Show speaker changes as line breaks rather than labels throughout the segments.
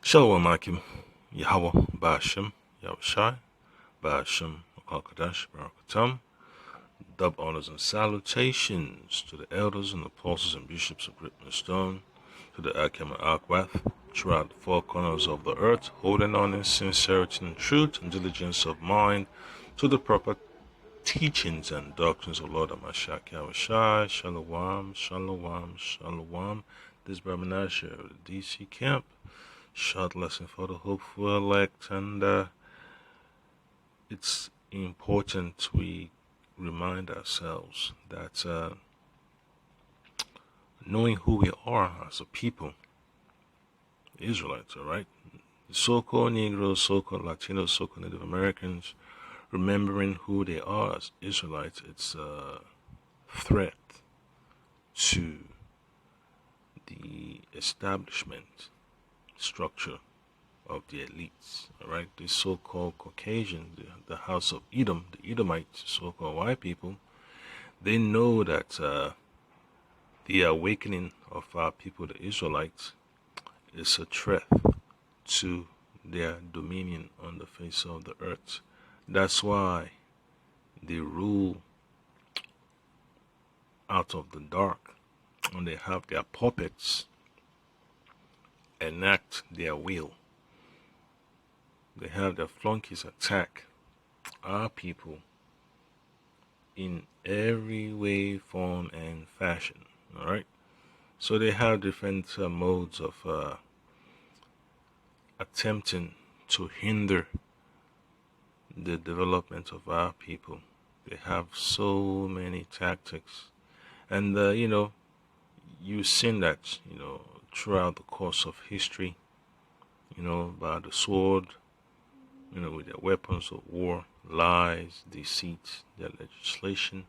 Shalom Akim, Yahweh, Ba'ashem, Yahushai, Ba'ashem, Akakadash, Barakatam. Dub honors and salutations to the elders and apostles and bishops of Gritman Stone, to the Akim and Akwath, throughout the four corners of the earth, holding on in sincerity and truth and diligence of mind, to the proper teachings and doctrines of Lord Amashak Yahushai. Shalom, Shalom, Shalom. This Brahma Nasher of the DC camp. Short lesson for the hopeful elect, and it's important we remind ourselves that knowing who we are as a people, Israelites, all right, so-called Negroes, so-called Latinos, so-called Native Americans, remembering who they are as Israelites, it's a threat to the establishment structure of the elites, all right? The so-called Caucasian, the House of Edom, the Edomites, so-called white people, they know that the awakening of our people, the Israelites, is a threat to their dominion on the face of the earth. That's why they rule out of the dark, and they have their puppets enact their will. They have their flunkies attack our people in every way, form, and fashion. All right. So they have different modes of attempting to hinder the development of our people. They have so many tactics, and you've seen that throughout the course of history. By the sword, with their weapons of war, lies, deceit, their legislation.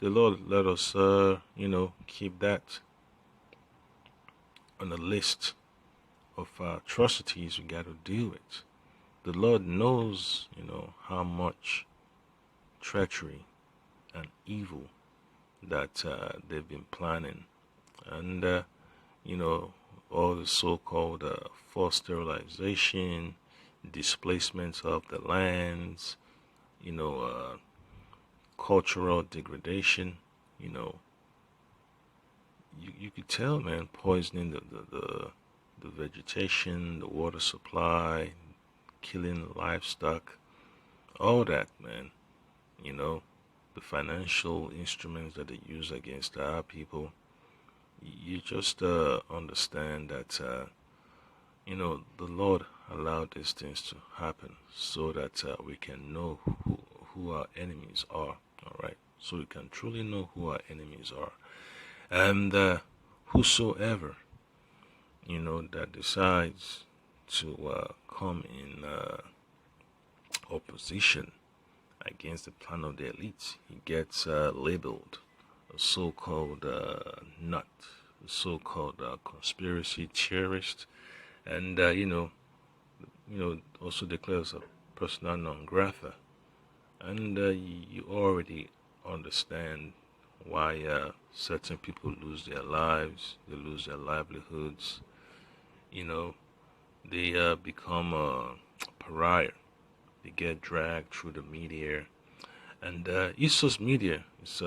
The Lord let us, keep that on the list of atrocities we got to deal with. The Lord knows, how much treachery and evil that they've been planning. And, all the so-called forced sterilization, displacement of the lands, cultural degradation, you could tell, man, poisoning the vegetation, the water supply, killing livestock, all that, man. The financial instruments that they use against our people. You just understand that, the Lord allowed these things to happen so that we can know who our enemies are, all right? So we can truly know who our enemies are. And whosoever, that decides to come in opposition against the plan of the elites, he gets labeled a so-called nut, a so-called conspiracy theorist, and also declares a persona non grata. And you already understand why certain people lose their lives, they lose their livelihoods. They become a pariah. They get dragged through the media, and Isso's media is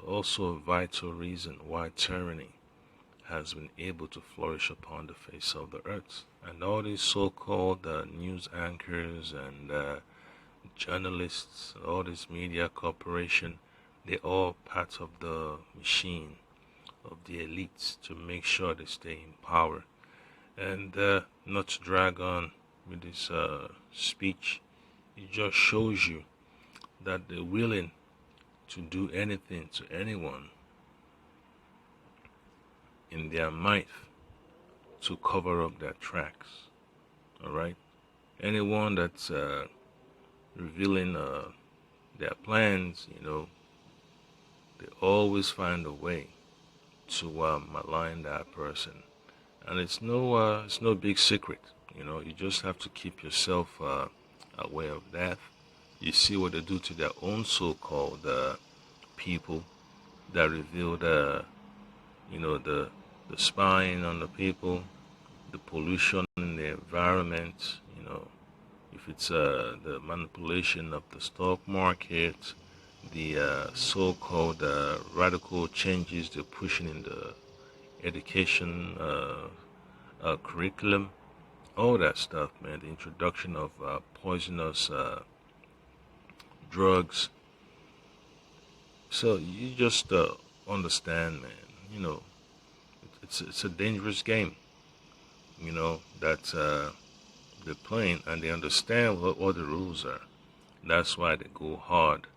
also a vital reason why tyranny has been able to flourish upon the face of the earth. And all these so-called news anchors and journalists, all this media corporation, they're all part of the machine of the elites to make sure they stay in power. And not to drag on with this speech, it just shows you that they're willing to do anything to anyone in their might to cover up their tracks. All right? Anyone that's revealing their plans, they always find a way to malign that person. And it's no big secret. You just have to keep yourself aware of that. You see what they do to their own so-called people that reveal the spying on the people, the pollution in the environment, if it's the manipulation of the stock market, the so-called radical changes they're pushing in the education curriculum, all that stuff, man. The introduction of poisonous drugs. So you just understand, man. It's a dangerous game. That they're playing, and they understand what the rules are. That's why they go hard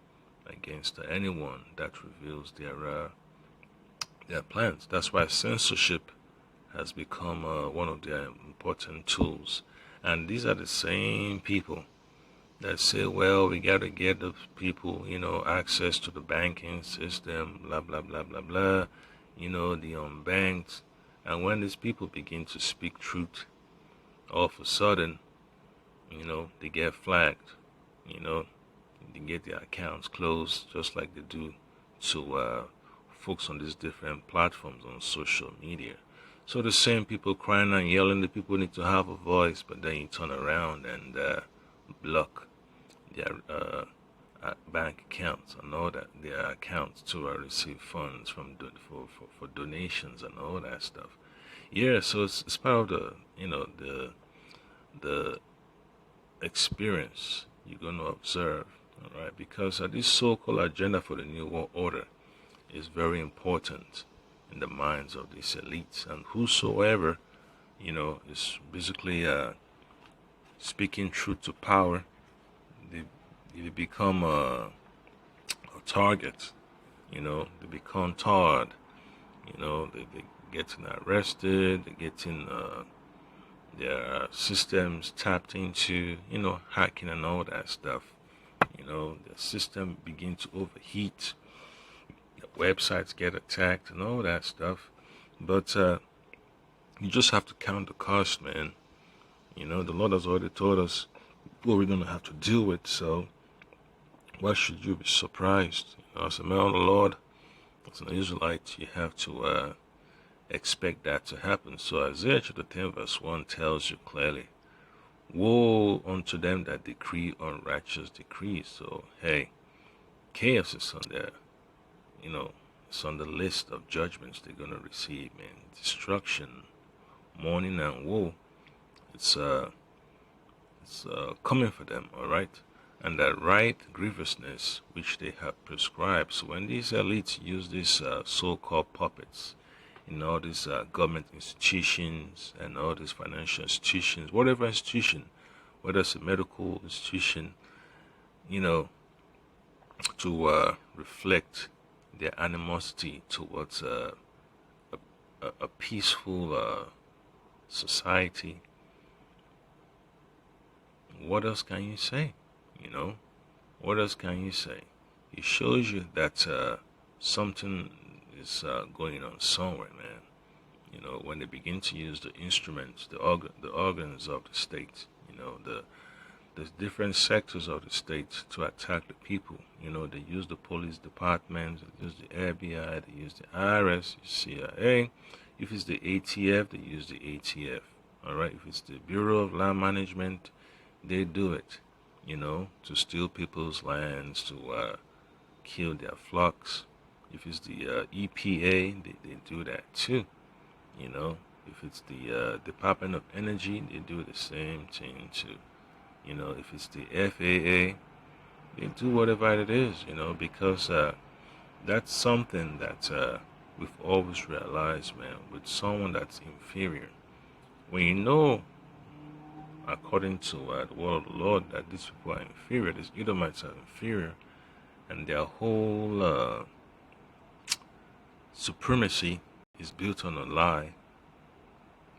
against anyone that reveals their plans. That's why censorship has become one of their important tools. And these are the same people that say, well, we got to get the people, access to the banking system, blah, blah, blah, blah, blah, the unbanked. And when these people begin to speak truth, all of a sudden, they get flagged, they get their accounts closed just like they do to folks on these different platforms on social media. So the same people crying and yelling, the people need to have a voice, but then you turn around and block their bank accounts and all that, their accounts to receive funds for donations and all that stuff. Yeah, so it's part of the experience you're going to observe, all right? Because this so-called agenda for the New World Order is very important in the minds of these elites, and whosoever, is basically speaking truth to power, they become a target, they become tarred, they getting arrested, they getting their systems tapped into, hacking and all that stuff. The system begin to overheat, the websites get attacked and all that stuff. But you just have to count the cost, man. The Lord has already told us what we're going to have to deal with, so why should you be surprised? As a man of the Lord, as an Israelite, you have to expect that to happen. So Isaiah chapter 10 verse 1 tells you clearly, woe unto them that decree unrighteous decrees. So hey, chaos is on there, it's on the list of judgments they're gonna receive, man. Destruction, mourning and woe, it's coming for them, all right? And that right grievousness which they have prescribed. So when these elites use these so-called puppets in all these government institutions and all these financial institutions, whatever institution, whether it's a medical institution, to reflect their animosity towards a peaceful society. What else can you say? What else can you say? It shows you that something is going on somewhere, man. When they begin to use the instruments, the organs of the state, the different sectors of the state to attack the people. They use the police departments, they use the FBI, they use the IRS, CIA. If it's the ATF, they use the ATF. All right. If it's the Bureau of Land Management, they do it. To steal people's lands, to kill their flocks. If it's the EPA, they do that too. If it's the Department of Energy, they do the same thing too. If it's the FAA, they do whatever it is, because that's something that we've always realized, man, with someone that's inferior. When according to the word of the Lord, that these people are inferior, these Edomites are inferior, and their whole supremacy is built on a lie,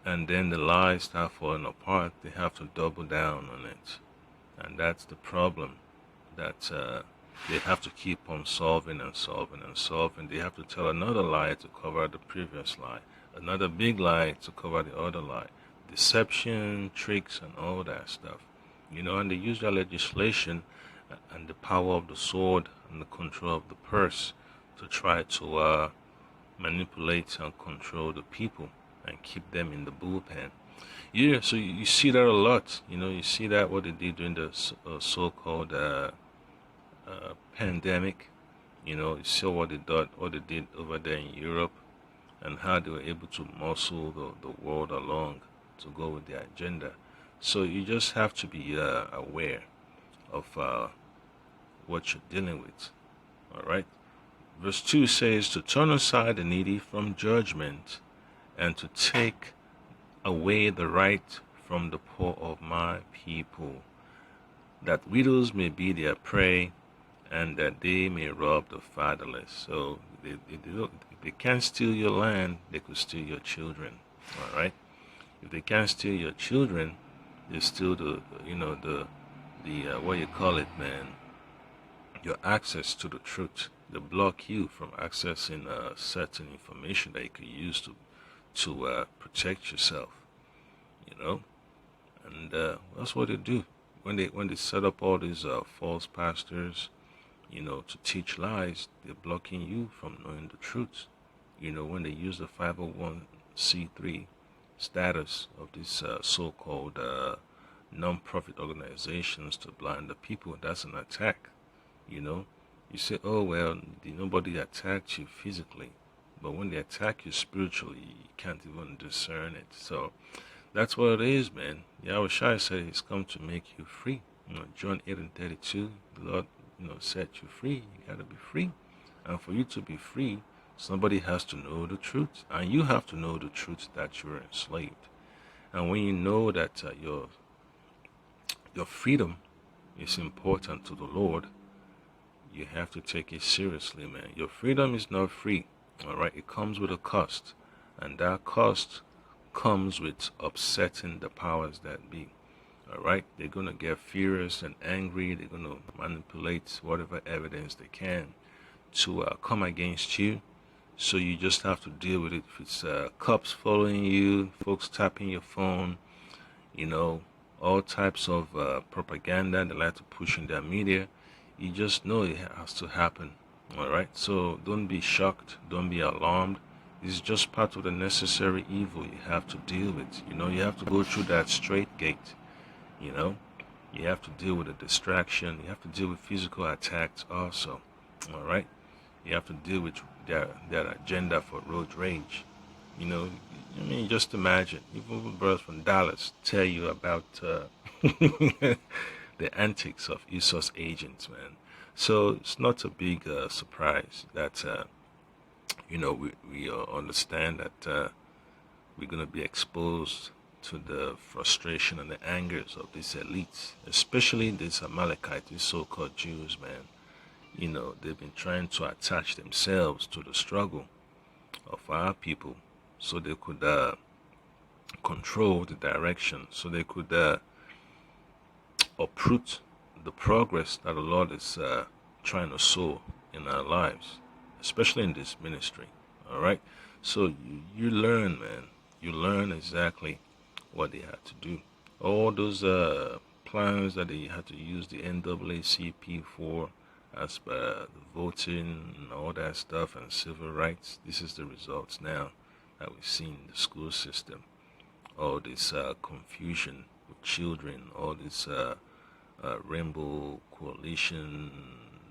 and then the lies start falling apart, they have to double down on it. And that's the problem that they have to keep on solving and solving and solving. They have to tell another lie to cover the previous lie, another big lie to cover the other lie. Deception, tricks, and all that stuff. And they use their legislation and the power of the sword and the control of the purse to try to manipulate and control the people. and keep them in the bullpen. Yeah, so you see that a lot. You see that what they did during the so-called pandemic. You saw what they did over there in Europe, and how they were able to muscle the world along to go with their agenda. So you just have to be aware of what you're dealing with. All right. Verse 2 says to turn aside the needy from judgment and to take away the right from the poor of my people, that widows may be their prey and that they may rob the fatherless. So if they can't steal your land, they could steal your children. All right. If they can't steal your children, they steal the what you call it, man, your access to the truth. They block you from accessing certain information that you could use to protect yourself. You know, and that's what they do when they set up all these false pastors, to teach lies. They're blocking you from knowing the truth. When they use the 501c3 status of these so-called non-profit organizations to blind the people, that's an attack. You say, oh well, nobody attacked you physically, but when they attack you spiritually, you can't even discern it. So that's what it is, man. Yahweh Shai said he's come to make you free. John 8:32, the Lord, set you free. You gotta be free. And for you to be free, somebody has to know the truth. And you have to know the truth that you're enslaved. And when you know that your freedom is important to the Lord, you have to take it seriously, man. Your freedom is not free. All right, it comes with a cost. And that cost comes with upsetting the powers that be. All right, they're going to get furious and angry. They're going to manipulate whatever evidence they can to come against you. So you just have to deal with it. If it's cops following you, folks tapping your phone, all types of propaganda they like to push in their media, you just know it has to happen. All right, so don't be shocked, don't be alarmed. It's just part of the necessary evil you have to deal with. You have to go through that straight gate. You have to deal with the distraction. You have to deal with physical attacks also. All right, you have to deal with their agenda for road rage. Just imagine, even brothers from Dallas tell you about the antics of ESOS agents, man. So it's not a big surprise that we understand that we're going to be exposed to the frustration and the angers of these elites, especially these Amalekites, these so-called Jews, man. They've been trying to attach themselves to the struggle of our people so they could control the direction, so they could uproot the progress that the Lord is trying to sow in our lives, especially in this ministry. All right, so you learn, man. You learn exactly what they had to do. All those plans that they had to use the NAACP for, as per the voting and all that stuff and civil rights. This is the results now that we see in the school system. All this confusion with children, all this Rainbow Coalition,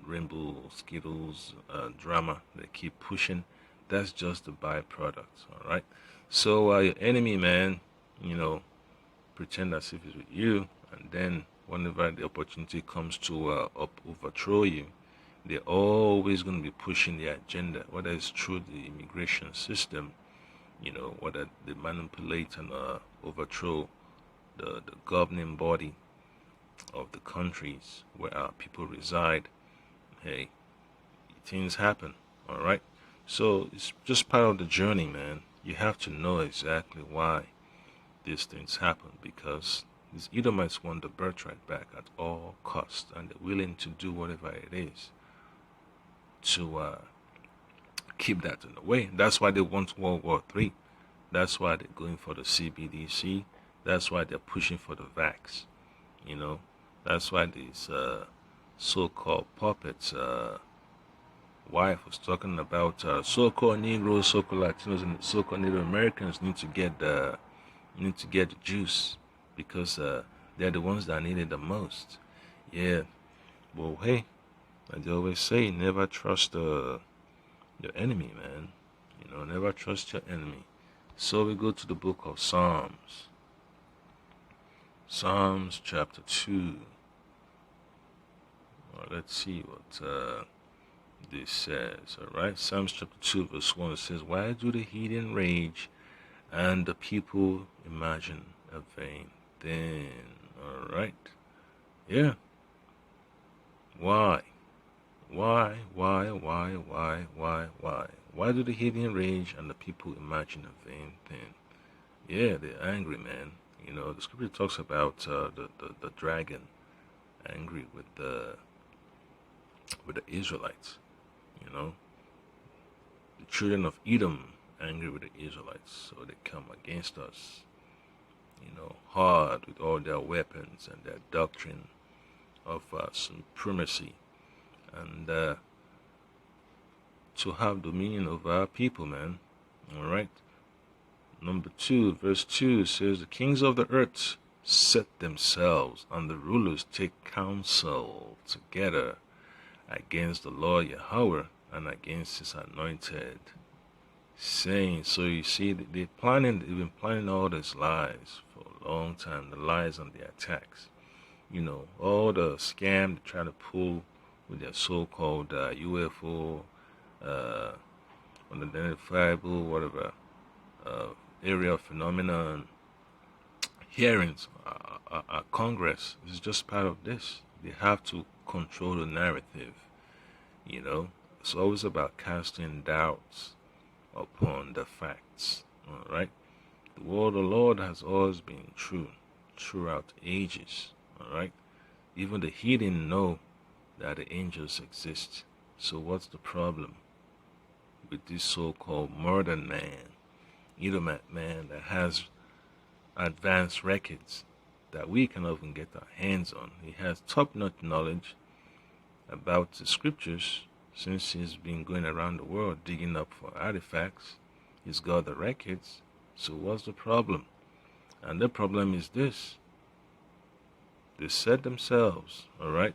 Rainbow Skittles drama they keep pushing. That's just the byproduct, all right? So your enemy, man, pretend as if it's with you, and then whenever the opportunity comes to overthrow you, they're always going to be pushing their agenda, whether it's through the immigration system, whether they manipulate and overthrow the governing body of the countries where our people reside. Hey, things happen, all right? So it's just part of the journey, man. You have to know exactly why these things happen, because these Edomites want the birthright back at all costs, and they're willing to do whatever it is to keep that in the way. That's why they want World War III. That's why they're going for the CBDC. That's why they're pushing for the vax. That's why these so-called puppets wife was talking about so-called Negroes, so-called Latinos, and so-called Native Americans need to get the juice because they're the ones that need it the most. Yeah. Well, hey, like they always say, never trust your enemy, man. Never trust your enemy. So we go to the book of Psalms. Psalms chapter 2. Well, let's see what this says. Alright, Psalms chapter 2 verse 1, it says, why do the heathen rage and the people imagine a vain thing? Alright. Yeah. Why? Why? Why do the heathen rage and the people imagine a vain thing? Yeah, they're angry, man. The scripture talks about the dragon angry with the Israelites. The children of Edom angry with the Israelites, so they come against us, hard with all their weapons and their doctrine of supremacy and to have dominion over our people, man. All right. Number 2, verse 2 says, the kings of the earth set themselves, and the rulers take counsel together against the Lord Yahweh and against his anointed, saying, so you see, they've been planning all these lies for a long time, the lies and the attacks. All the scam they try to pull with their so-called UFO, unidentifiable, whatever, area phenomenon hearings at Congress is just part of this. They have to control the narrative. It's always about casting doubts upon the facts. All right. The word of the Lord has always been true throughout ages. All right. Even the heathen know that the angels exist. So what's the problem with this so-called modern man, Edomite man that has advanced records that we can often get our hands on? He has top-notch knowledge about the scriptures since he's been going around the world digging up for artifacts. He's got the records. So what's the problem? And the problem is this. They set themselves, all right?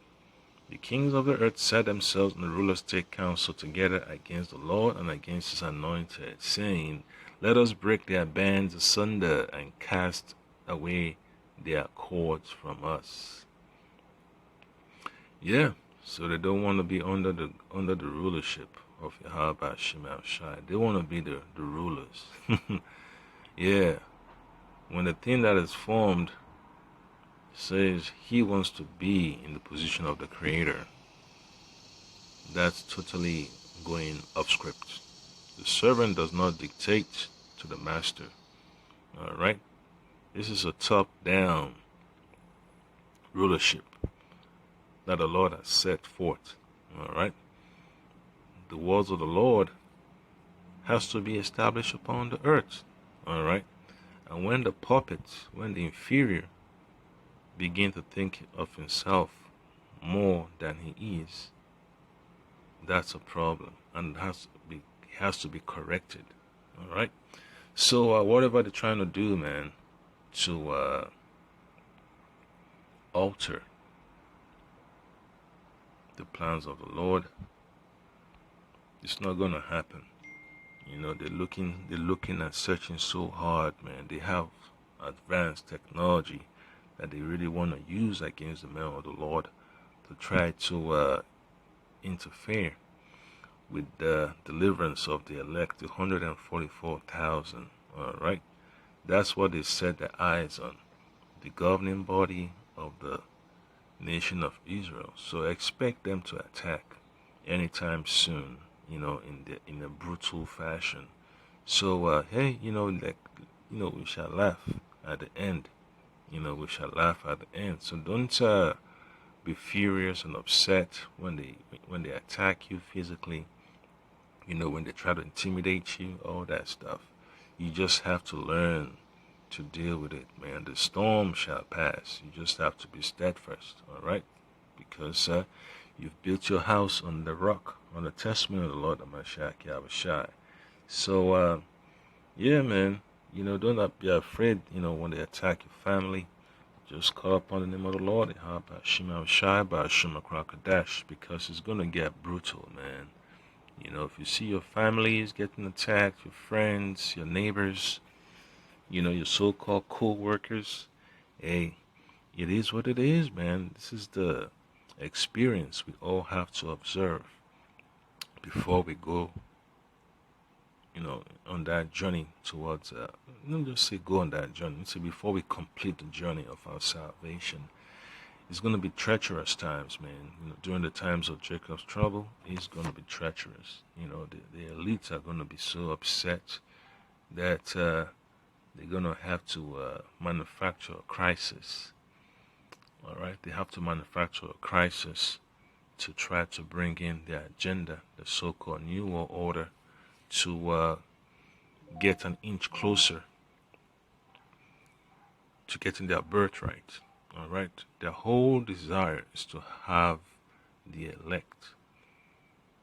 The kings of the earth set themselves, and the rulers take counsel together against the Lord and against his anointed, saying, let us break their bands asunder and cast away their cords from us. Yeah, so they don't want to be under the rulership of Yahweh Shema Shai. They want to be the rulers. Yeah, when the thing that is formed says he wants to be in the position of the creator, that's totally going off script. The servant does not dictate to the master. All right, this is a top-down rulership that the Lord has set forth. All right, the words of the Lord has to be established upon the earth. All right, and when the puppets, when the inferior begin to think of himself more than he is, that's a problem, and it has to be corrected. All right. So whatever they're trying to do, man, to alter the plans of the Lord, it's not gonna happen. They're looking and searching so hard, man. They have advanced technology that they really want to use against the men of the Lord to try to interfere with the deliverance of the elect, the 144,000. All right, that's what they set their eyes on, the governing body of the nation of Israel. So expect them to attack anytime soon, in a brutal fashion. So hey, we shall laugh at the end. We shall laugh at the end. So don't be furious and upset when they attack you physically. When they try to intimidate you, all that stuff. You just have to learn to deal with it, man. The storm shall pass. You just have to be steadfast, all right? Because you've built your house on the rock, on the testimony of the Lord Mashiach Yahushai. So, yeah, man, don't not be afraid, when they attack your family. Just call upon the name of the Lord, Hashem Yahushai, by Hashem Krakadesh, because it's going to get brutal, man. If you see your families getting attacked, your friends, your neighbors, your so-called co-workers, hey, it is what it is, man. This is the experience we all have to observe before we go, on that journey towards, don't just say go on that journey. Say before we complete the journey of our salvation. It's going to be treacherous times, man. During the times of Jacob's trouble, it's going to be treacherous. The elites are going to be so upset that they're going to have to manufacture a crisis. All right? They have to manufacture a crisis to try to bring in their agenda, the so-called New World Order, to get an inch closer to getting their birthright. All right, their whole desire is to have the elect,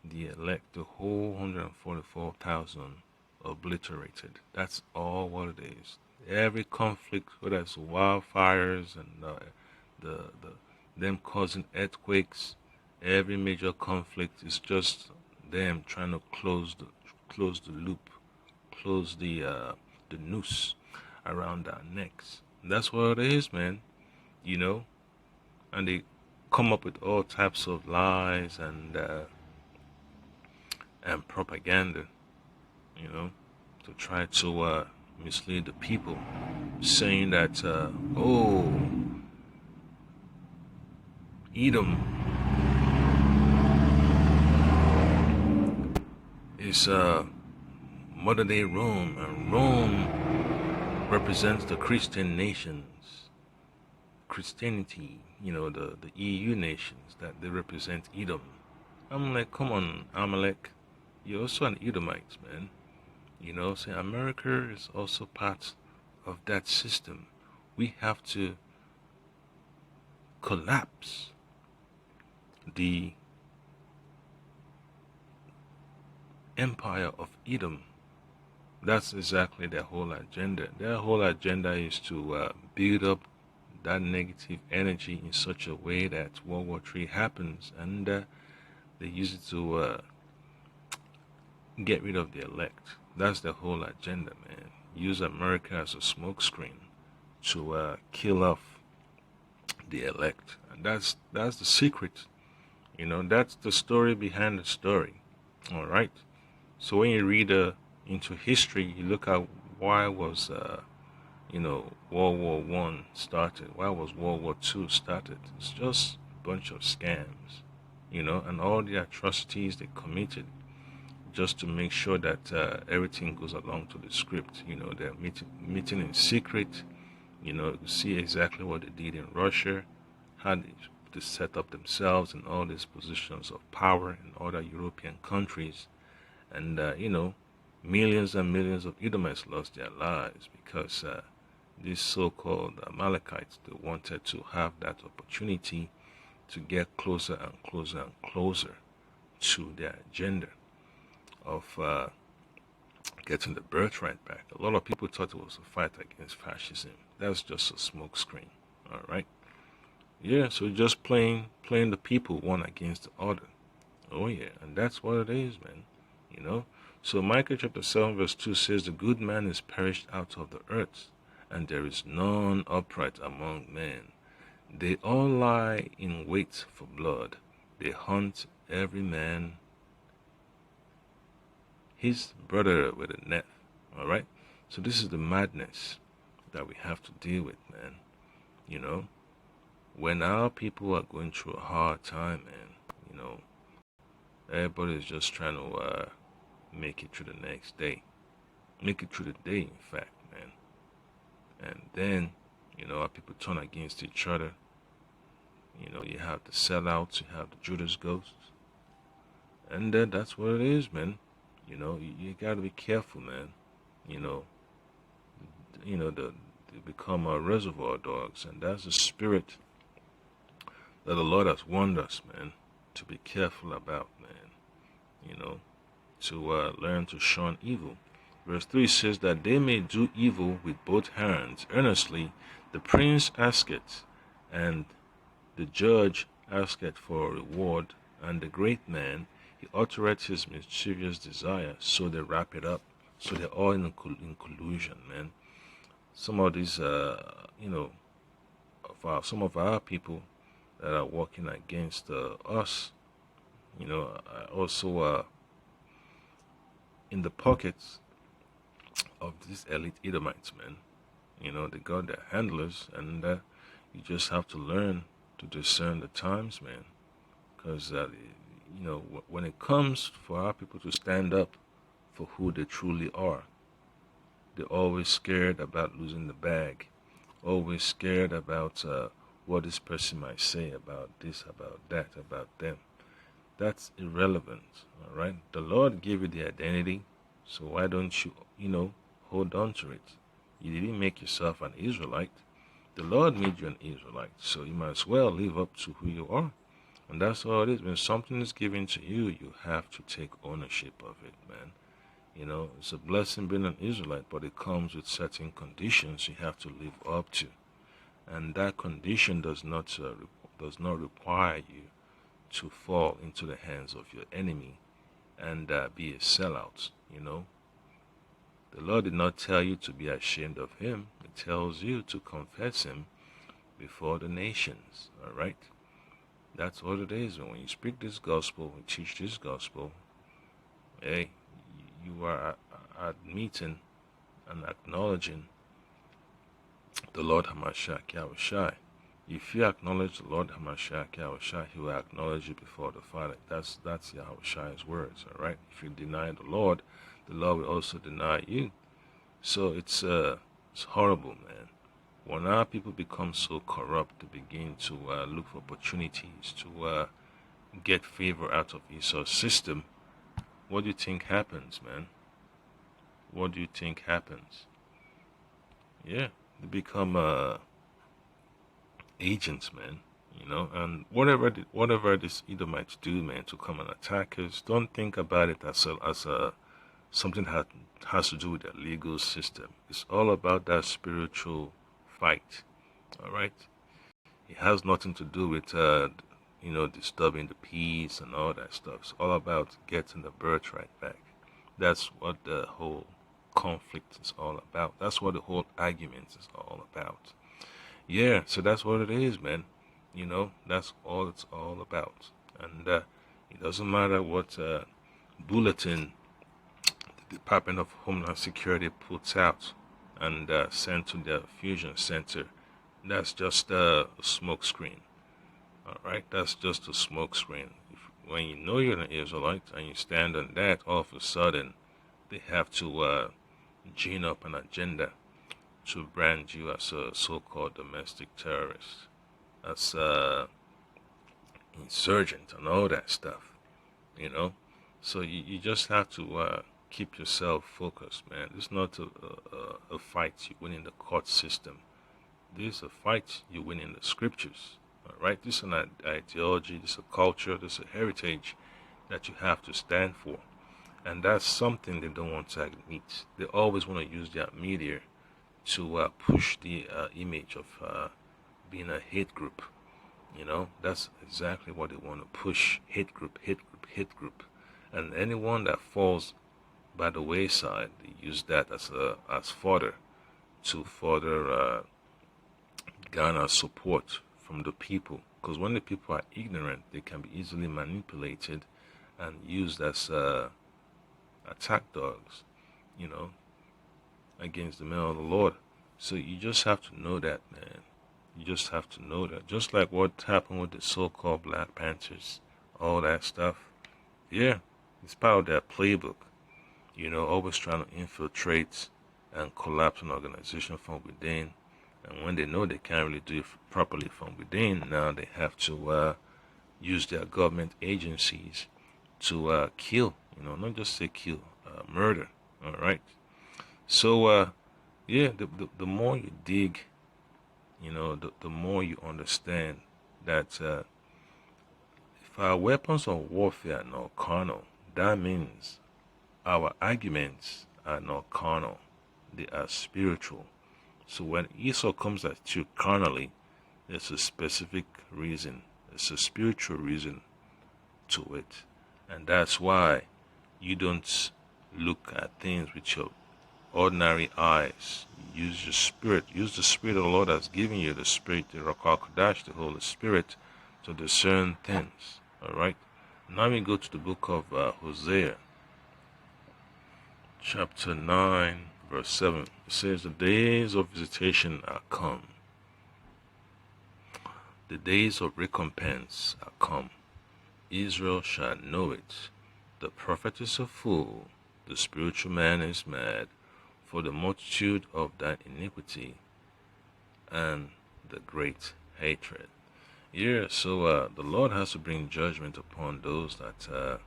the whole 144,000 obliterated. That's all what it is. Every conflict, whether it's wildfires and them causing earthquakes, every major conflict is just them trying to close the loop, close the noose around our necks. That's what it is, man. And they come up with all types of lies and propaganda, to try to mislead the people, saying that, Edom is modern-day Rome, and Rome represents the Christian nations. Christianity, the EU nations, that they represent Edom. I'm like, come on, Amalek, you're also an Edomite, man. Say America is also part of that system. We have to collapse the empire of Edom. That's exactly their whole agenda. Their whole agenda is to build up that negative energy in such a way that World War III happens, and they use it to get rid of the elect. That's the whole agenda, man. Use America as a smokescreen to kill off the elect, and that's the secret. That's the story behind the story. All right. So when you read into history, you look at why was World War I started. Why was World War II started? It's just a bunch of scams, and all the atrocities they committed just to make sure that everything goes along to the script. They're meeting in secret. You see exactly what they did in Russia, how they set up themselves in all these positions of power in other European countries. And, millions and millions of Edomites lost their lives because these so-called Amalekites, they wanted to have that opportunity to get closer and closer and closer to their agenda of getting the birthright back. A lot of people thought it was a fight against fascism. That's just a smokescreen, all right? Yeah, so just playing the people one against the other. Oh yeah, and that's what it is, man. So Micah chapter 7 verse 2 says, the good man is perished out of the earth, and there is none upright among men. They all lie in wait for blood. They hunt every man his brother with a net. All right. So this is the madness that we have to deal with, man. When our people are going through a hard time, man, everybody is just trying to make it through the next day. Make it through the day, in fact, man. And then, our people turn against each other. You have the sellouts, you have the Judas ghosts. And that's what it is, man. You gotta be careful, man. They become reservoir dogs, and that's the spirit that the Lord has warned us, man, to be careful about, man. you know, to learn to shun evil. Verse 3 says that they may do evil with both hands earnestly. The prince asketh, and the judge asketh for a reward, and the great man, he uttereth his mischievous desire. So they wrap it up. So they're all in collusion, man. Some of these, some of our people that are working against us, also in the pockets of these elite Edomites, man. They got their handlers, and you just have to learn to discern the times, man. Because, when it comes for our people to stand up for who they truly are, they're always scared about losing the bag, always scared about what this person might say about this, about that, about them. That's irrelevant, all right? The Lord gave you the identity, so why don't you, hold on to it? You didn't make yourself an Israelite. The Lord made you an Israelite, so you might as well live up to who you are. And that's all it is. When something is given to you, you have to take ownership of it, man. It's a blessing being an Israelite, but it comes with certain conditions you have to live up to. And that condition does not require you to fall into the hands of your enemy and be a sellout. The Lord did not tell you to be ashamed of him. It tells you to confess him before the nations, all right? That's what it is. And when you speak this gospel and teach this gospel, hey, you are admitting and acknowledging the Lord Hamashiach Yahushai. If you acknowledge the Lord Hamashiach Yahushai, he will acknowledge you before the Father. That's Yahushai's words, all right? If you deny the Lord will also deny you. So it's horrible, man. When our people become so corrupt, they begin to look for opportunities to get favor out of Esau's system. What do you think happens, man? What do you think happens? Yeah, they become agents, man. And whatever these Edomites do, man, to come and attack us, don't think about it as something that has to do with the legal system. It's all about that spiritual fight, all right? It has nothing to do with disturbing the peace and all that stuff. It's all about getting the birthright back. That's what the whole conflict is all about. That's what the whole argument is all about. Yeah, so that's what it is, man. That's all it's all about. And it doesn't matter what bulletin the Department of Homeland Security puts out and sent to the fusion center. That's just a smoke screen. All right, that's just a smoke screen. When you know you're an Israelite and you stand on that, all of a sudden they have to gin up an agenda to brand you as a so-called domestic terrorist, as a insurgent and all that stuff, So you just have to keep yourself focused, man. This is not a fight you win in the court system. This is a fight you win in the scriptures, all right? This is an ideology, this is a culture, this is a heritage that you have to stand for. And that's something they don't want to admit. They always want to use their media to push the image of being a hate group. That's exactly what they want to push. Hate group, hate group, hate group. And anyone that falls by the wayside, they use that as fodder to further garner support from the people. Because when the people are ignorant, they can be easily manipulated and used as attack dogs, against the men of the Lord. So you just have to know that, man. You just have to know that. Just like what happened with the so-called Black Panthers, all that stuff. Yeah, it's part of their playbook. Always trying to infiltrate and collapse an organization from within. And when they know they can't really do it properly from within, now they have to use their government agencies to kill, not just say kill, murder, all right? So, yeah, the more you dig, the more you understand that if our weapons of warfare are not carnal, that means our arguments are not carnal, they are spiritual. So when Esau comes at you carnally, there's a specific reason, it's a spiritual reason to it. And that's why you don't look at things with your ordinary eyes. Use your spirit. Use the spirit of the Lord has given you, the spirit, the Ruach HaKodesh, the Holy Spirit, to discern things. Alright? Now we go to the book of Hosea, chapter 9, verse 7. It says, the days of visitation are come. The days of recompense are come. Israel shall know it. The prophet is a fool, the spiritual man is mad, for the multitude of thy iniquity and the great hatred. Yeah, so the Lord has to bring judgment upon those that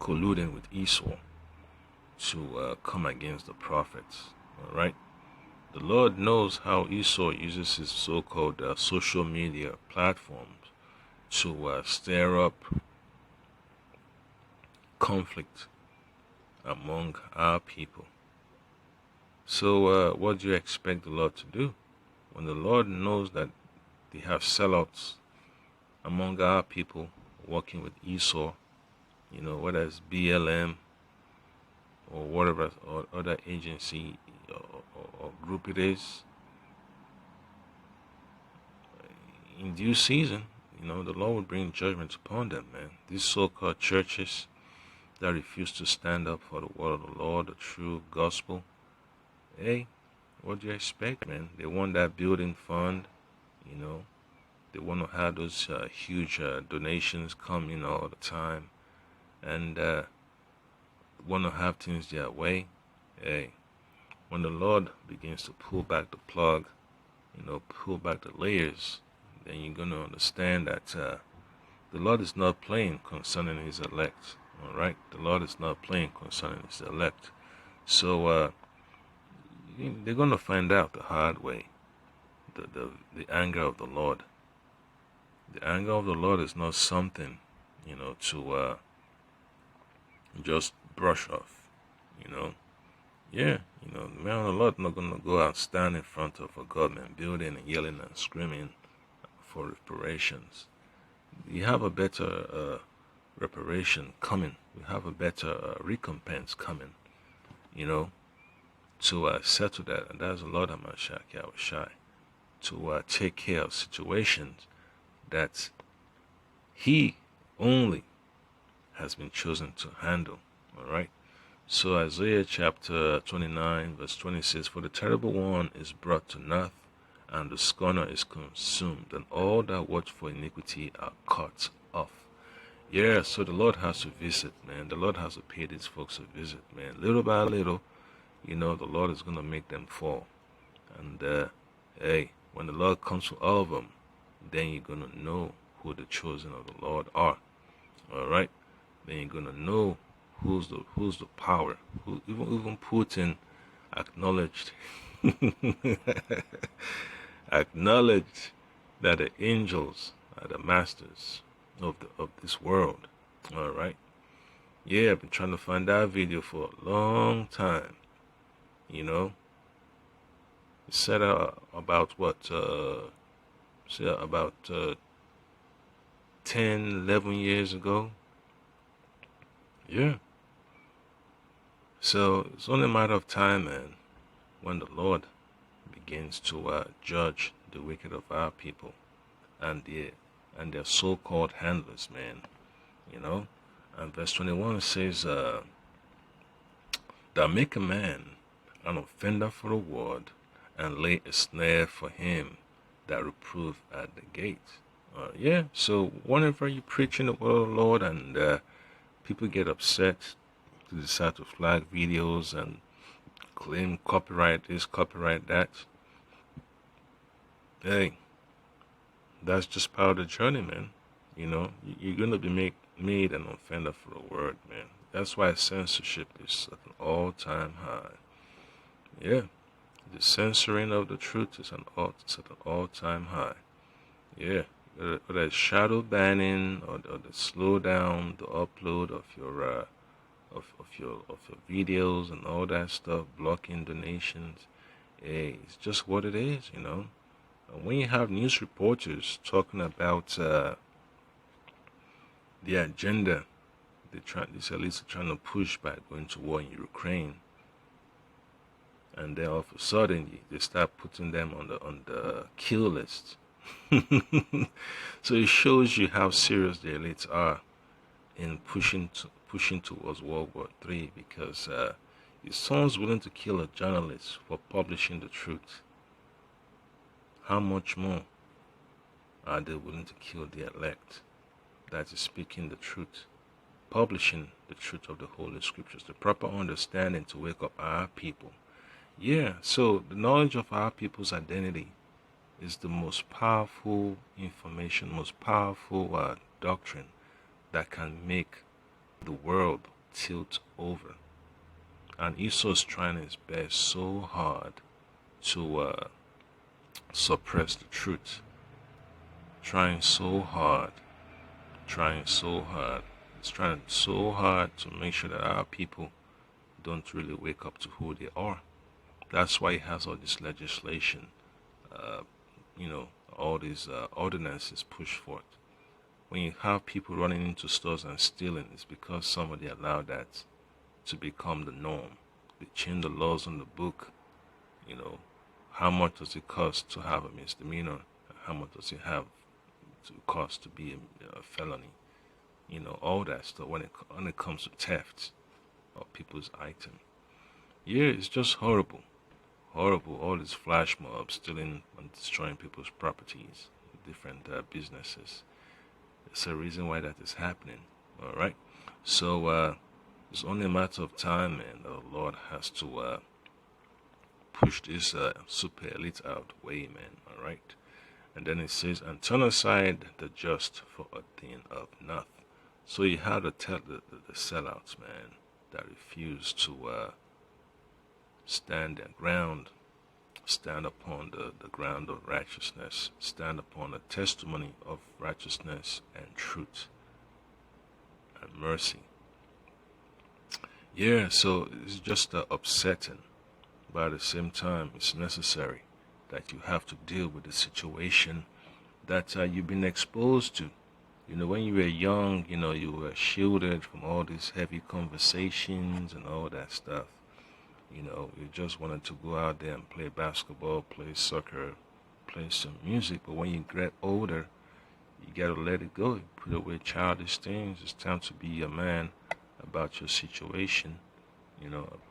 colluding with Esau to come against the prophets. All right. The Lord knows how Esau uses his so-called social media platforms to stir up conflict among our people. So what do you expect the Lord to do? When the Lord knows that they have sellouts among our people working with Esau, you know, whether it's BLM or whatever or other agency or group it is, in due season, you know, the Lord will bring judgment upon them, man. These so-called churches that refuse to stand up for the word of the Lord, the true gospel. Hey, what do you expect, man? They want that building fund, you know. They want to have those huge donations coming all the time, and want to have things their way. Hey, when the Lord begins to pull back the plug, you know, pull back the layers, then you're going to understand that the Lord is not playing concerning his elect. All right, the Lord is not playing concerning his elect. So they're going to find out the hard way, the anger of the Lord. The anger of the Lord is not something, you know, to just brush off, you know. Yeah, you know, the man of the Lord not going to go out and stand in front of a government building and yelling and screaming for reparations. You have a better reparation coming. We have a better recompense coming, you know, to settle that. And that's the Lord HaMashiach Yahushai, to take care of situations that he only has been chosen to handle. All right. So Isaiah chapter 29 verse 20 says, for the terrible one is brought to naught, and the scorner is consumed, and all that watch for iniquity are cut off. Yeah, so the Lord has to visit, man. The Lord has to pay these folks a visit, man. Little by little, you know, the Lord is going to make them fall. And hey, when the Lord comes to all of them, then you're going to know who the chosen of the Lord are. All right? Then you're going to know who's the power. Who even Putin acknowledged acknowledged that the angels are the masters of this world. All right? Yeah, I've been trying to find that video for a long time. You know, it said about what about 10, 11 years ago. Yeah. So it's only a matter of time, man, when the Lord begins to judge the wicked of our people and their so-called handlers, man. You know, and verse 21 says, "Thou make a man an offender for a word, and lay a snare for him that reprove at the gate." Yeah. So whenever you're preaching the word of the Lord and people get upset to decide to flag videos and claim copyright this, copyright that, hey, that's just part of the journey, man. You know, you're going to be made an offender for a word, man. That's why censorship is at an all-time high. Yeah, the censoring of the truth is at an all-time high. Yeah, whether it's shadow banning or the slow down the upload of your of your videos and all that stuff, blocking donations. Hey, it's just what it is, you know. And when you have news reporters talking about the agenda these elites are trying to push by going to war in Ukraine, and then all of a sudden they start putting them on the kill list. So it shows you how serious the elites are in pushing towards World War III, because if someone's willing to kill a journalist for publishing the truth, how much more are they willing to kill the elect that is speaking the truth, publishing the truth of the Holy Scriptures, the proper understanding to wake up our people? Yeah, so the knowledge of our people's identity is the most powerful information, most powerful doctrine that can make the world tilt over. And Esau's trying his best so hard to suppress the truth, trying so hard. It's trying so hard to make sure that our people don't really wake up to who they are. That's why he has all this legislation, all these ordinances pushed forth. When you have people running into stores and stealing, it's because somebody allowed that to become the norm. They changed the laws on the book. How much does it cost to have a misdemeanor? How much does it have to cost to be a felony? All that stuff when it comes to theft of people's items. Yeah, it's just horrible. All these flash mobs stealing and destroying people's properties, different businesses. There's a reason why that is happening. All right. So it's only a matter of time, and the Lord has to push this super elite out way, man. All right. And then it says, and turn aside the just for a thing of nothing. So you have to tell the sellouts, man, that refuse to stand their ground, stand upon the ground of righteousness, stand upon the testimony of righteousness and truth and mercy. Yeah, so it's just upsetting, but at the same time, it's necessary that you have to deal with the situation that you've been exposed to. When you were young, you were shielded from all these heavy conversations and all that stuff. You just wanted to go out there and play basketball, play soccer, play some music. But when you get older, you got to let it go. You put away childish things. It's time to be a man about your situation,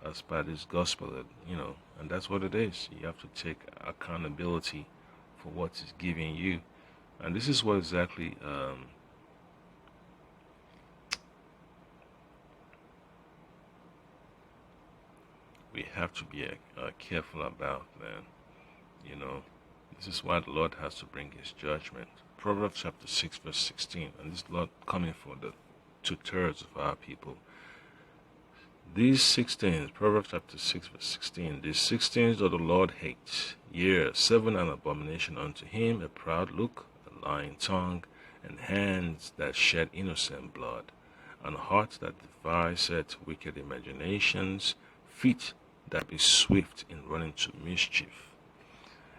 as by this gospel, and that's what it is. You have to take accountability for what is giving you. And this is what exactly we have to be careful about, man. This is why the Lord has to bring his judgment. Proverbs chapter 6 verse 16, and this Lord coming for the 2/3 of our people. These 16, Proverbs chapter 6 verse 16, these 16 does the Lord hate. Yea, 7 an abomination unto him, a proud look, a lying tongue, and hands that shed innocent blood, and heart that deviseth wicked imaginations, feet that be swift in running to mischief,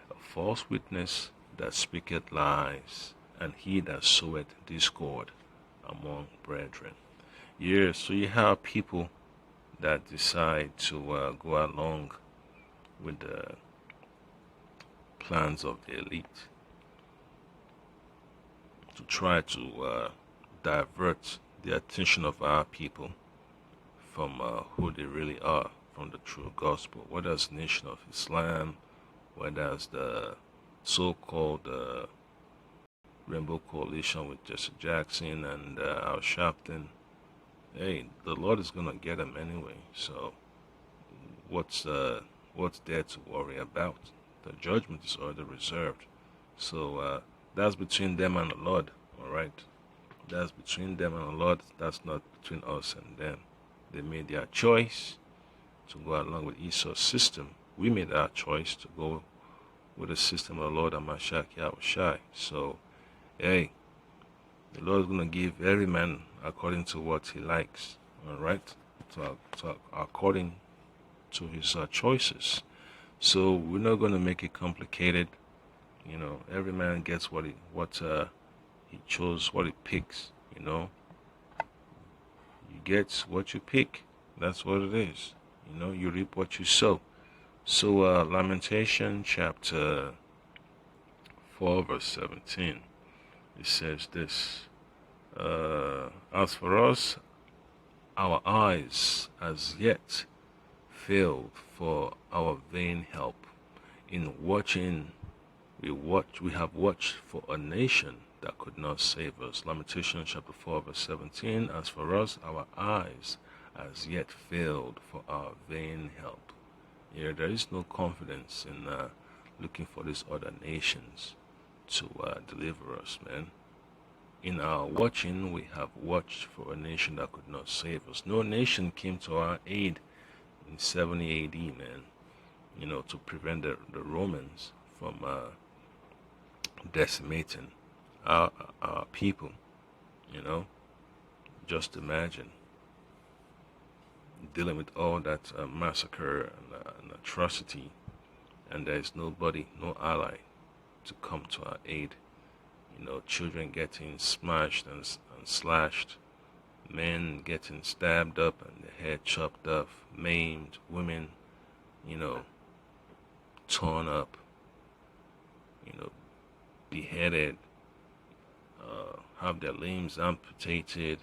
a false witness that speaketh lies, and he that soweth discord among brethren. Yes, so you have people that decide to go along with the plans of the elite to try to divert the attention of our people from who they really are, from the true gospel, whether it's the Nation of Islam, whether it's the so-called Rainbow Coalition with Jesse Jackson and Al Sharpton. Hey, the Lord is gonna get them anyway. So, what's there to worry about? The judgment is already reserved. So that's between them and the Lord. All right, that's between them and the Lord. That's not between us and them. They made their choice to go along with Esau's system. We made our choice to go with the system of the Lord and Mashiach Yahushai. So Hey, the Lord is going to give every man according to what he likes, all right? According to his choices. So we're not going to make it complicated. Every man gets what he chose, what he picks. You get what you pick. That's what it is. You reap what you sow. So Lamentation chapter 4 verse 17, it says this: as for us, our eyes as yet failed for our vain help. In watching, we have watched for a nation that could not save us. Lamentation chapter 4 verse 17, as for us, our eyes as yet failed for our vain help. Here, there is no confidence in looking for these other nations to deliver us, man. In our watching, we have watched for a nation that could not save us. No nation came to our aid in 70 AD, man, to prevent the Romans from decimating our people. Just imagine dealing with all that massacre and atrocity, and there is nobody, no ally to come to our aid. Children getting smashed and slashed, men getting stabbed up and their head chopped off, maimed, women, torn up, beheaded, have their limbs amputated,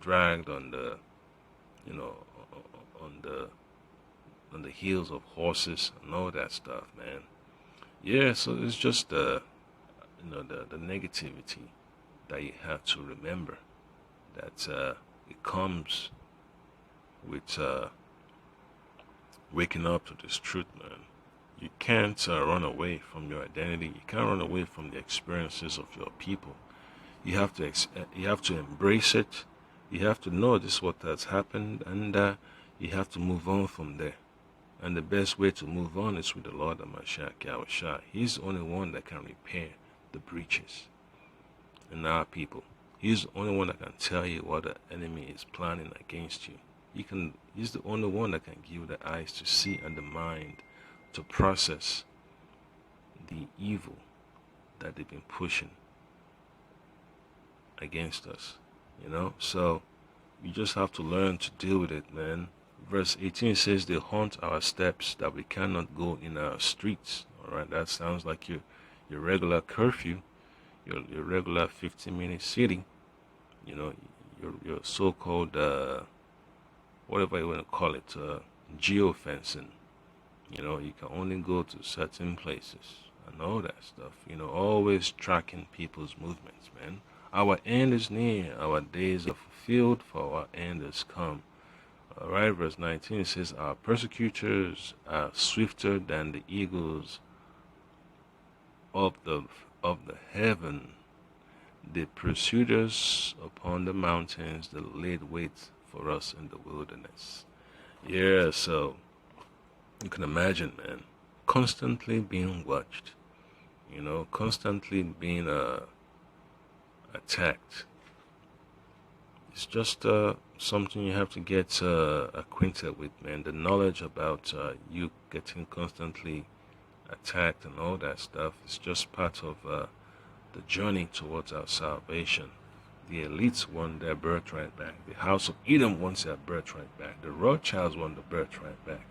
dragged on the, on the heels of horses and all that stuff, man. Yeah, so it's just the negativity that you have to remember, that it comes with waking up to this truth, man. You can't run away from your identity. You can't run away from the experiences of your people. You have to embrace it. You have to know this is what has happened, and you have to move on from there. And the best way to move on is with the Lord HaMashiach Yahushua. He's the only one that can repair the breaches in our people. He's the only one that can tell you what the enemy is planning against you. He's the only one that can give you the eyes to see and the mind to process the evil that they've been pushing against us. So you just have to learn to deal with it, man. Verse 18 says they haunt our steps, that we cannot go in our streets. All right, that sounds like your regular curfew, your regular 15-minute city. Your so-called whatever you want to call it, geofencing. You can only go to certain places and all that stuff. Always tracking people's movements, man. Our end is near, our days are fulfilled, for our end has come. All right, verse 19 says, our persecutors are swifter than the eagles of the heaven. They pursued us upon the mountains, they laid wait for us in the wilderness. Yeah, so you can imagine, man, constantly being watched, constantly being attacked. It's just something you have to get acquainted with, man. The knowledge about you getting constantly attacked and all that stuff is just part of the journey towards our salvation. The elites want their birthright back. The House of Edom wants their birthright back. The Rothschilds want the birthright back.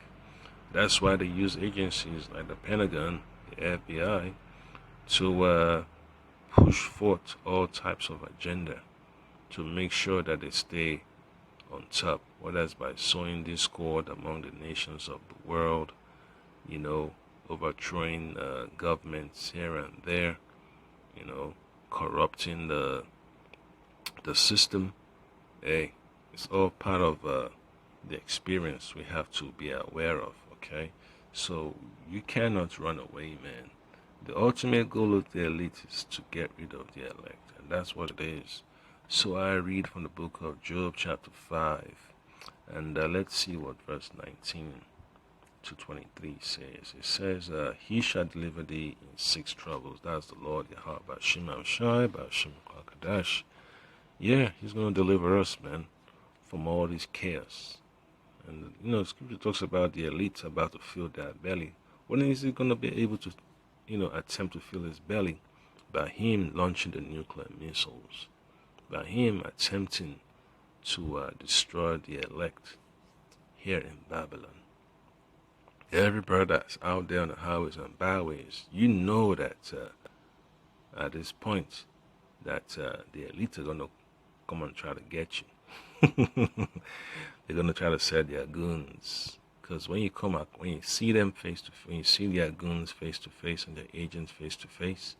That's why they use agencies like the Pentagon, the FBI, to push forth all types of agenda to make sure that they stay on top, whether it's by sowing discord among the nations of the world, overthrowing governments here and there, corrupting the system. Hey, it's all part of the experience we have to be aware of, okay? So you cannot run away, man. The ultimate goal of the elite is to get rid of the elect, and that's what it is. So I read from the book of Job chapter 5, and let's see what verse 19 2:23 says. It says, he shall deliver thee in 6 troubles. That's the Lord Yahweh Bashim Shai, Bashim Kadash. Yeah, he's going to deliver us, man, from all this chaos. And, Scripture talks about the elite about to fill their belly. When is he going to be able to, attempt to fill his belly? By him launching the nuclear missiles. By him attempting to destroy the elect here in Babylon. Everybody that's out there on the highways and byways, you know that at this point that the elite are going to come and try to get you. They're going to try to set their goons. Because when you come out, when you see them face to face, when you see their goons face to face and their agents face to face,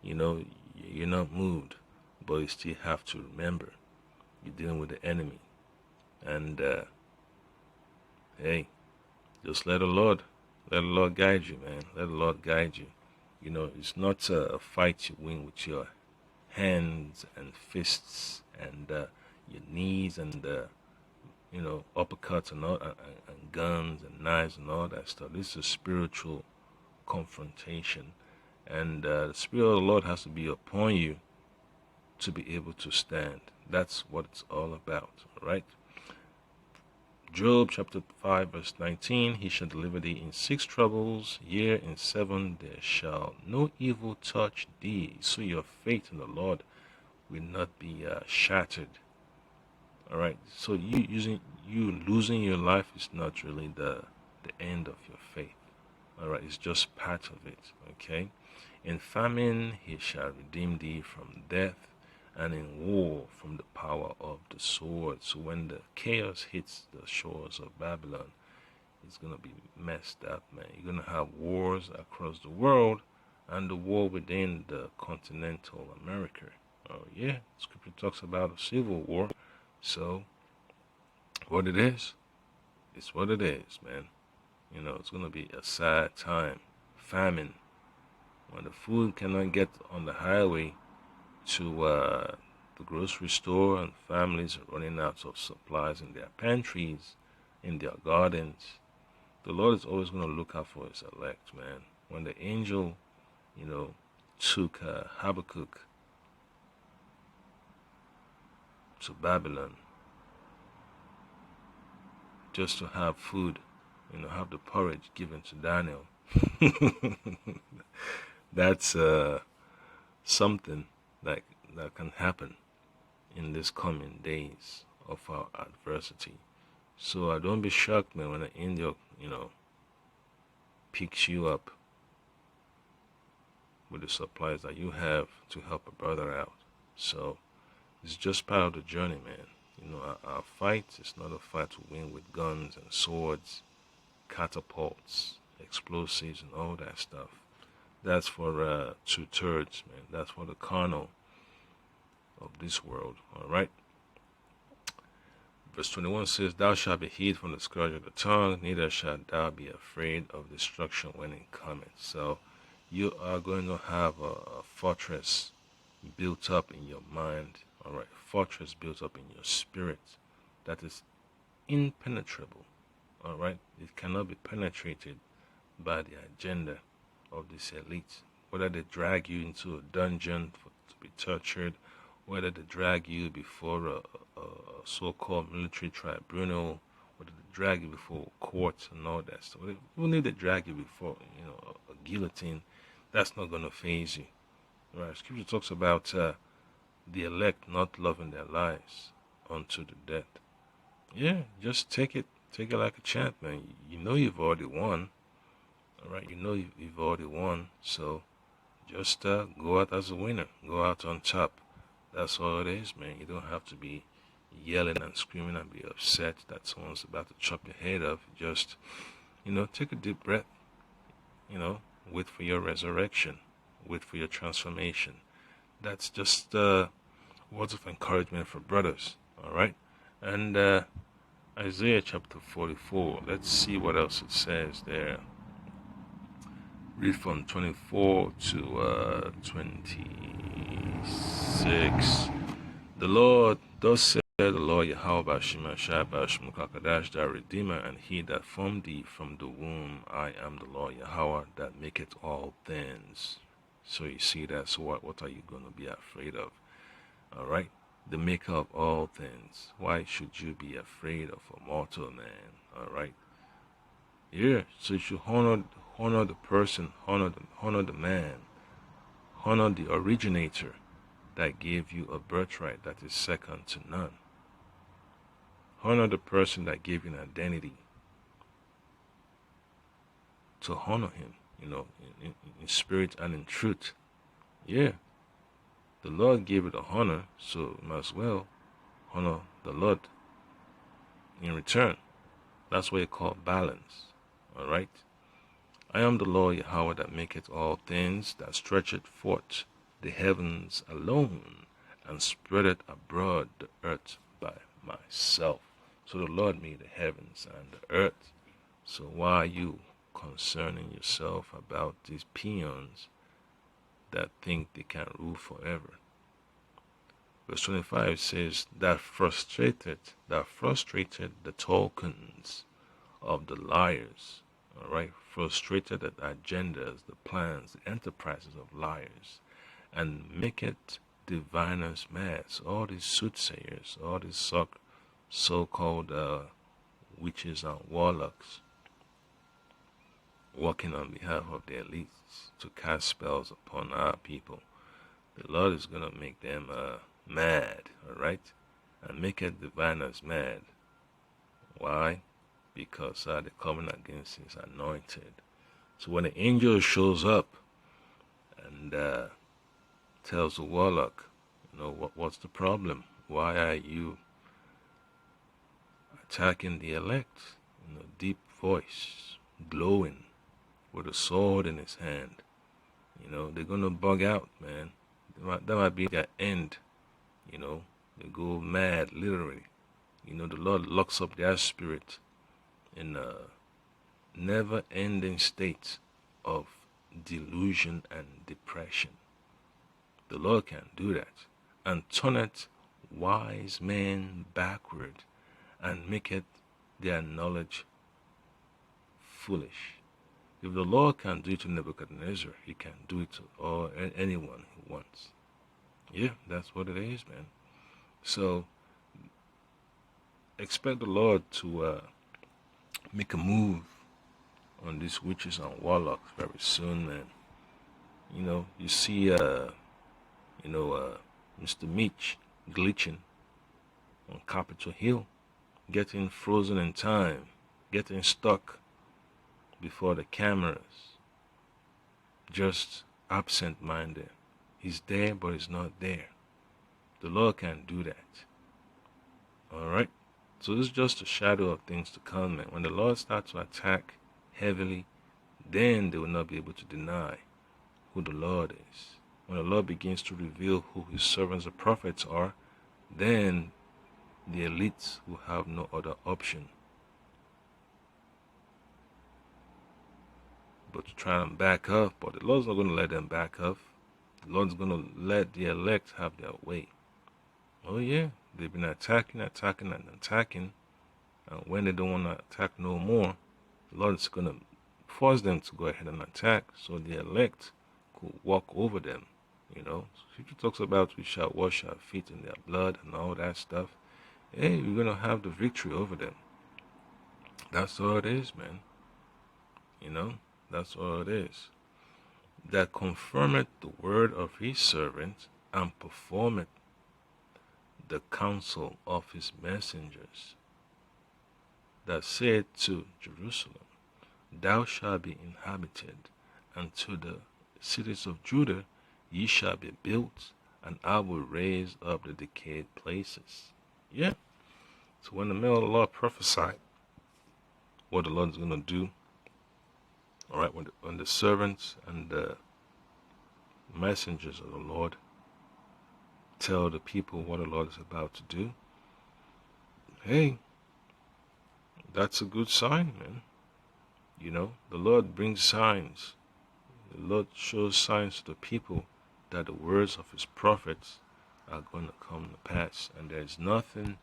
you're not moved. But you still have to remember, you're dealing with the enemy. And, hey, just let the Lord guide you, man. Let the Lord guide you. It's not a fight you win with your hands and fists and your knees and uppercuts and guns and knives and all that stuff. This is a spiritual confrontation, and the Spirit of the Lord has to be upon you to be able to stand. That's what it's all about, all right? Job chapter 5 verse 19, he shall deliver thee in 6 troubles, yea, in 7 there shall no evil touch thee. So your faith in the Lord will not be shattered. All right, so you losing your life is not really the end of your faith. All right, it's just part of it. Okay, in famine he shall redeem thee from death, and in war from the power of the sword. So when the chaos hits the shores of Babylon, it's gonna be messed up, man. You're gonna have wars across the world, and the war within the continental America. Oh yeah, Scripture talks about a civil war. So, what it is, it's what it is, man. It's going to be a sad time. Famine. When the food cannot get on the highway to the grocery store, and families are running out of supplies in their pantries, in their gardens, the Lord is always going to look out for his elect, man. When the angel, took Habakkuk to Babylon just to have food, have the porridge given to Daniel. That's something that can happen in these coming days of our adversity. So don't be shocked, man, when an angel, picks you up with the supplies that you have to help a brother out. So it's just part of the journey, man. Our fight is not a fight to win with guns and swords, catapults, explosives, and all that stuff. That's for 2/3, man. That's for the carnal of this world, all right? Verse 21 says, thou shalt be hid from the scourge of the tongue, neither shalt thou be afraid of destruction when it cometh. So you are going to have a fortress built up in your mind, all right, fortress built up in your spirit that is impenetrable, all right. It cannot be penetrated by the agenda of this elite, whether they drag you into a dungeon to be tortured, whether they drag you before a so-called military tribunal, whether they drag you before courts and all that stuff. Even if they drag you before a guillotine, that's not going to faze you. Right? Scripture talks about the elect not loving their lives unto the death. Yeah, just take it like a champ, man. You've already won. All right, you've already won. So just go out as a winner. Go out on top. That's all it is, man. You don't have to be yelling and screaming and be upset that someone's about to chop your head off. Just, take a deep breath. Wait for your resurrection. Wait for your transformation. That's just words of encouragement for brothers. All right. And Isaiah chapter 44. Let's see what else it says there. Read from 24 to 26. The Lord, thus saith the Lord Yahweh Bashim Ashai Bashim Kakadash, thy Redeemer, and he that formed thee from the womb. I am the Lord Yahweh that maketh all things. So you see, that's what are you going to be afraid of? All right? The maker of all things. Why should you be afraid of a mortal man? All right? Yeah, so you should honor the person, honor the man, honor the originator that gave you a birthright that is second to none. Honor the person that gave you an identity. To honor him, in spirit and in truth. Yeah. The Lord gave it a honor, so you might as well honor the Lord in return. That's what you call balance. Alright? I am the Lord Yahweh that maketh all things, that stretcheth forth the heavens alone, and spreadeth abroad the earth by myself. So the Lord made the heavens and the earth. So why are you concerning yourself about these peons that think they can rule forever? Verse 25 says, that frustrated the tokens of the liars. Alright, frustrated the agendas, the plans, the enterprises of liars, and maketh diviners mad. So all these soothsayers, all these so-called witches and warlocks, working on behalf of the elites to cast spells upon our people. The Lord is going to make them mad, alright? And make it diviners mad. Why? Because they're coming against his anointed. So when the angel shows up and tells the warlock, what's the problem? Why are you attacking the elect? Deep voice, glowing, with a sword in his hand. They're gonna bug out, man. That might be their end. They go mad, literally. The Lord locks up their spirit in a never-ending state of delusion and depression. The Lord can do that, and turneth wise men backward, and maketh their knowledge foolish. If the Lord can do it to Nebuchadnezzar, he can do it to anyone he wants. Yeah, that's what it is, man. So, expect the Lord to make a move on these witches and warlocks very soon, man. You see, Mr. Mitch glitching on Capitol Hill, getting frozen in time, getting stuck before the cameras, just absent-minded. He's there, but he's not there. The Lord can do that. Alright? So this is just a shadow of things to come, man. When the Lord starts to attack heavily, then they will not be able to deny who the Lord is. When the Lord begins to reveal who his servants, the prophets, are, then the elites will have no other option but to try and back up. But the Lord's not going to let them back up. The Lord's going to let the elect have their way. Oh yeah, they've been attacking, and when they don't want to attack no more, the Lord's going to force them to go ahead and attack, so the elect could walk over them. Scripture talks about we shall wash our feet in their blood and all that stuff. Hey, we're going to have the victory over them. That's all it is, man. That's all it is. That confirmeth the word of his servant, and performeth the counsel of his messengers, that said to Jerusalem, thou shalt be inhabited, and to the cities of Judah ye shall be built, and I will raise up the decayed places. Yeah. So when the man of the Lord prophesied what the Lord is going to do, alright, when the servants and the messengers of the Lord tell the people what the Lord is about to do, hey, that's a good sign, man. The Lord brings signs. The Lord shows signs to the people that the words of his prophets are going to come to pass. And there's nothing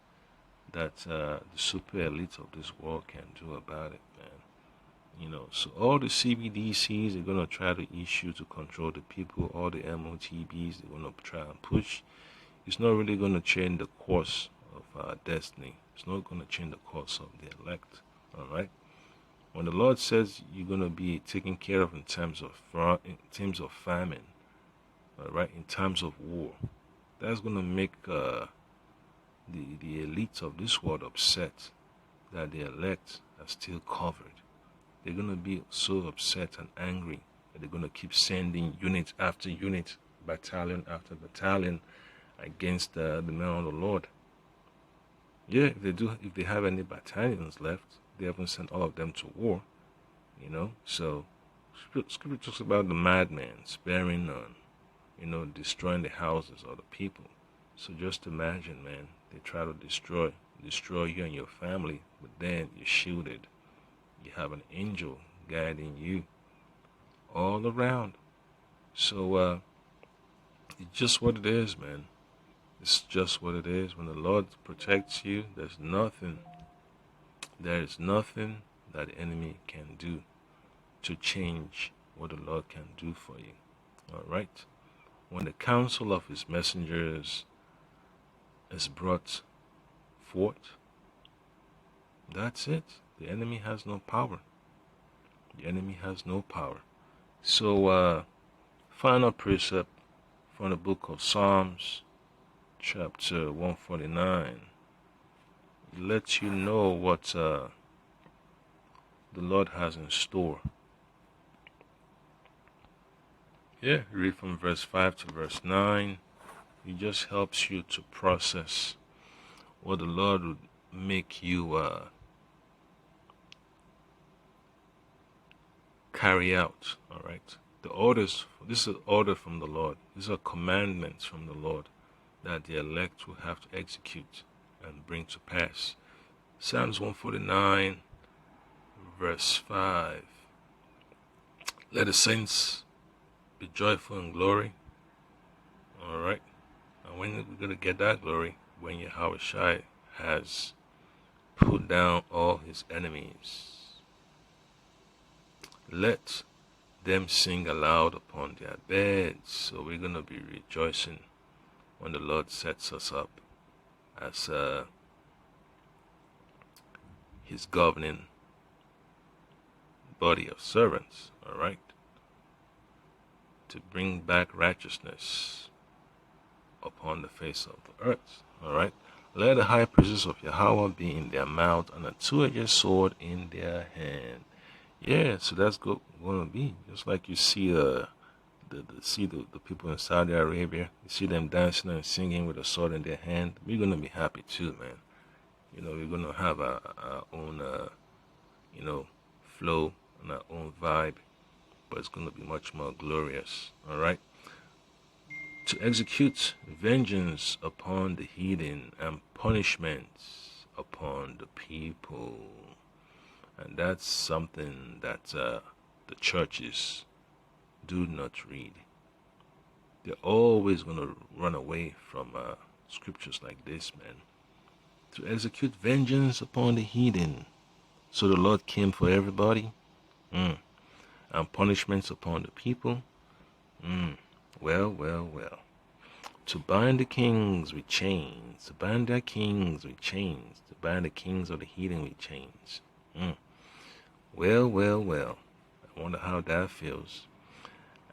that the super elite of this world can do about it, man. So all the CBDCs they're gonna try to issue to control the people, all the MOTBs they're gonna try and push, it's not really gonna change the course of our destiny. It's not gonna change the course of the elect. All right. When the Lord says you're gonna be taken care of in times of famine, all right, in times of war, that's gonna make the elites of this world upset that the elect are still covered. They're gonna be so upset and angry that they're gonna keep sending unit after unit, battalion after battalion against the men of the Lord. Yeah, if they have any battalions left, they haven't sent all of them to war. So Scripture talks about the madman sparing none, destroying the houses of the people. So just imagine, man, they try to destroy you and your family, but then you're shielded. You have an angel guiding you all around. So it's just what it is, man. It's just what it is. When the Lord protects you, there is nothing that the enemy can do to change what the Lord can do for you. All right? When the counsel of his messengers is brought forth, that's it. The enemy has no power. The enemy has no power. So, final precept from the book of Psalms, chapter 149. It lets you know what the Lord has in store. Yeah, read from verse 5 to verse 9. It just helps you to process what the Lord would make you carry out. All right. This is an order from the Lord. These are commandments from the Lord that the elect will have to execute and bring to pass. Psalms 149, verse 5. Let the saints be joyful in glory. All right. And when we're going to get that glory? When Yahweh has put down all his enemies. Let them sing aloud upon their beds. So we're going to be rejoicing when the Lord sets us up as his governing body of servants, all right, to bring back righteousness upon the face of the earth, all right. Let the high praises of Yahweh be in their mouth and a two-edged sword in their hand. Yeah, so that's going to be just like you see the people in Saudi Arabia. You see them dancing and singing with a sword in their hand. We're gonna be happy too, man. We're gonna have our own flow and our own vibe, but it's gonna be much more glorious. All right. To execute vengeance upon the heathen and punishments upon the people. And that's something that the churches do not read. They're always going to run away from scriptures like this, man. To execute vengeance upon the heathen. So the Lord came for everybody. And punishments upon the people. Well. To bind the kings with chains. To bind their kings with chains. To bind the kings of the heathen with chains. Well. I wonder how that feels.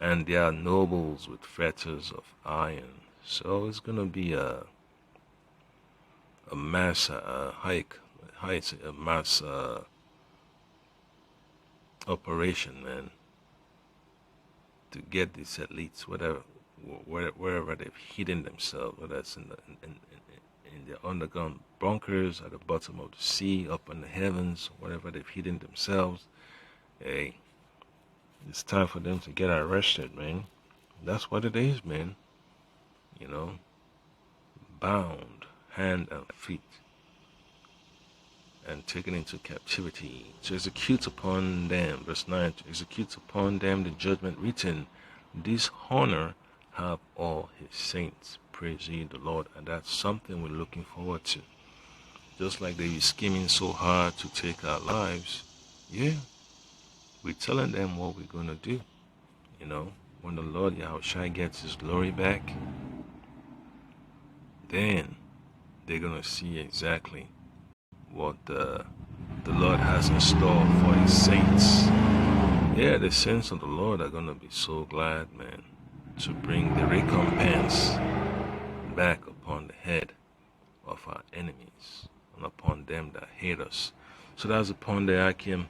And their nobles with fetters of iron. So it's gonna be a mass operation, man, to get these elites, wherever they've hidden themselves, whether it's in their underground bunkers at the bottom of the sea, up in the heavens, wherever they've hidden themselves. Hey, it's time for them to get arrested, man. That's what it is, man. Bound, hand and feet, and taken into captivity, to execute upon them, verse 9, to execute upon them the judgment written. This honor have all his saints. Praise ye the Lord. And that's something we're looking forward to just like they be scheming so hard to take our lives, yeah, we're telling them what we're gonna do. You know, when the Lord Yahushua gets his glory back, then they're gonna see exactly what the Lord has in store for his saints. Yeah, the saints of the Lord are gonna be so glad, man, to bring the recompense back upon the head of our enemies and upon them that hate us. So that's upon the Akim.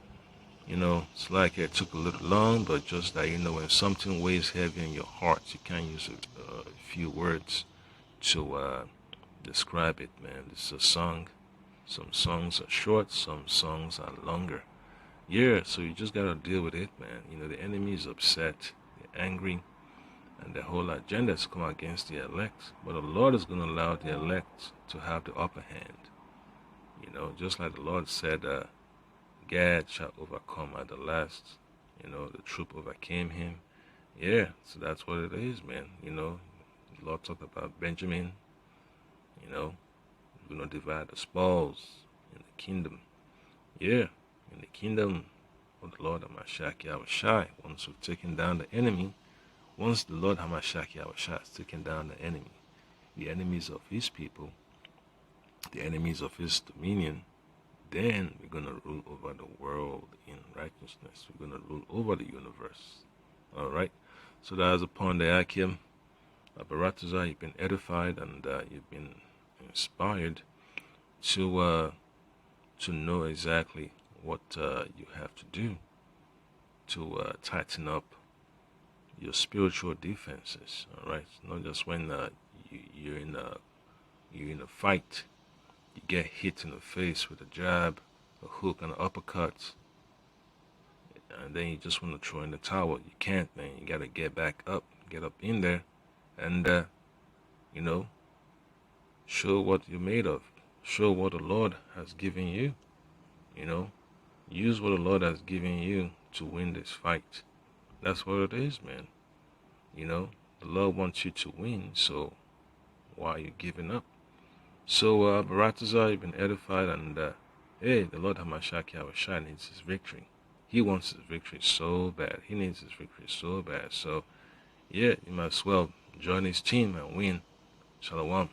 You know, it's like it took a little long, but just that, you know, when something weighs heavy in your heart, you can't use a few words to describe it, man. This is a song. Some songs are short, some songs are longer. Yeah, so you just gotta deal with it, man. You know, the enemy is upset, they're angry, and the whole agenda is to come against the elect. But the Lord is gonna allow the elect to have the upper hand. You know, just like the Lord said, Gad shall overcome at the last. You know, the troop overcame him. Yeah, so that's what it is, man. You know, the Lord talked about Benjamin. You know, we're going to divide the spoils in the kingdom. Yeah, in the kingdom of the Lord Hamashiach Yahushai, once we've taken down the enemy, once the Lord Hamashiach Yahushai has taken down the enemy, the enemies of his people, the enemies of his dominion, then we're going to rule over the world in righteousness. We're going to rule over the universe. All right? So that is upon the Akim. Baratazar, you've been edified and you've been inspired to know exactly what you have to do to tighten up your spiritual defenses. All right? Not just when you're in a fight, you get hit in the face with a jab, a hook, and an uppercut, and then you just want to throw in the towel. You can't, man. You got to get back up, get up in there, and, you know, show what you're made of. Show what the Lord has given you. You know, use what the Lord has given you to win this fight. That's what it is, man. You know, the Lord wants you to win, so why are you giving up? So, Baratazar, you've been edified, and hey, the Lord Hamashiach Yahushua needs his victory. He wants his victory so bad. He needs his victory so bad. So, yeah, you might as well join his team and win. Shalom.